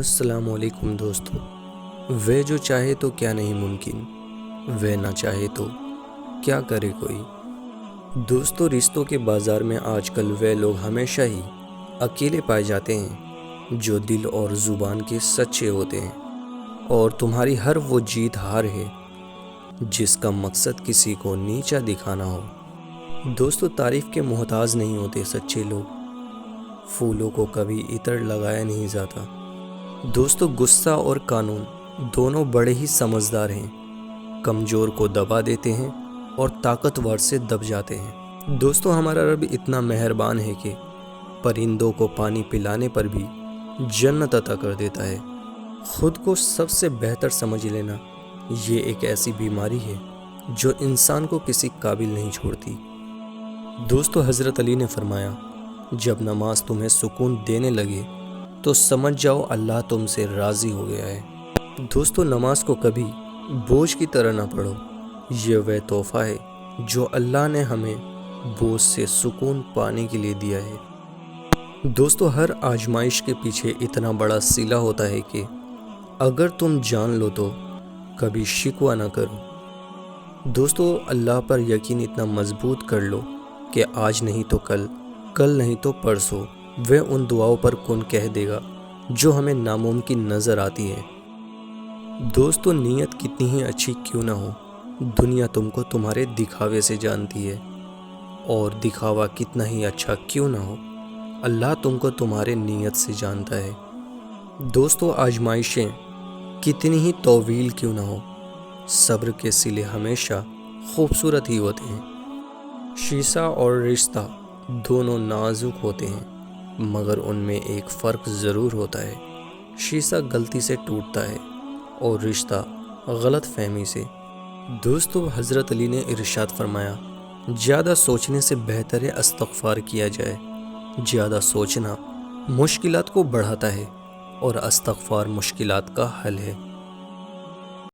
السلام علیکم دوستو۔ وہ جو چاہے تو کیا نہیں ممکن، وہ نہ چاہے تو کیا کرے کوئی۔ دوستو، رشتوں کے بازار میں آج کل وہ لوگ ہمیشہ ہی اکیلے پائے جاتے ہیں جو دل اور زبان کے سچے ہوتے ہیں، اور تمہاری ہر وہ جیت ہار ہے جس کا مقصد کسی کو نیچا دکھانا ہو۔ دوستو، تعریف کے محتاج نہیں ہوتے سچے لوگ، پھولوں کو کبھی عطر لگایا نہیں جاتا۔ دوستو، غصہ اور قانون دونوں بڑے ہی سمجھدار ہیں، کمزور کو دبا دیتے ہیں اور طاقتور سے دب جاتے ہیں۔ دوستو، ہمارا رب اتنا مہربان ہے کہ پرندوں کو پانی پلانے پر بھی جنت عطا کر دیتا ہے۔ خود کو سب سے بہتر سمجھ لینا یہ ایک ایسی بیماری ہے جو انسان کو کسی قابل نہیں چھوڑتی۔ دوستو، حضرت علی نے فرمایا، جب نماز تمہیں سکون دینے لگے تو سمجھ جاؤ اللہ تم سے راضی ہو گیا ہے۔ دوستو، نماز کو کبھی بوجھ کی طرح نہ پڑھو، یہ وہ تحفہ ہے جو اللہ نے ہمیں بوجھ سے سکون پانے کے لیے دیا ہے۔ دوستو، ہر آزمائش کے پیچھے اتنا بڑا صلہ ہوتا ہے کہ اگر تم جان لو تو کبھی شکوہ نہ کرو۔ دوستو، اللہ پر یقین اتنا مضبوط کر لو کہ آج نہیں تو کل، کل نہیں تو پرسوں وہ ان دعاؤں پر کن کہہ دے گا جو ہمیں ناممکن نظر آتی ہے۔ دوستو، نیت کتنی ہی اچھی کیوں نہ ہو، دنیا تم کو تمہارے دکھاوے سے جانتی ہے، اور دکھاوا کتنا ہی اچھا کیوں نہ ہو، اللہ تم کو تمہارے نیت سے جانتا ہے۔ دوستو، آزمائشیں کتنی ہی طویل کیوں نہ ہو، صبر کے صلے ہمیشہ خوبصورت ہی ہوتے ہیں۔ شیشہ اور رشتہ دونوں نازک ہوتے ہیں، مگر ان میں ایک فرق ضرور ہوتا ہے، شیشہ غلطی سے ٹوٹتا ہے اور رشتہ غلط فہمی سے۔ دوستو، حضرت علی نے ارشاد فرمایا، زیادہ سوچنے سے بہتر ہے استغفار کیا جائے۔ زیادہ سوچنا مشکلات کو بڑھاتا ہے اور استغفار مشکلات کا حل ہے۔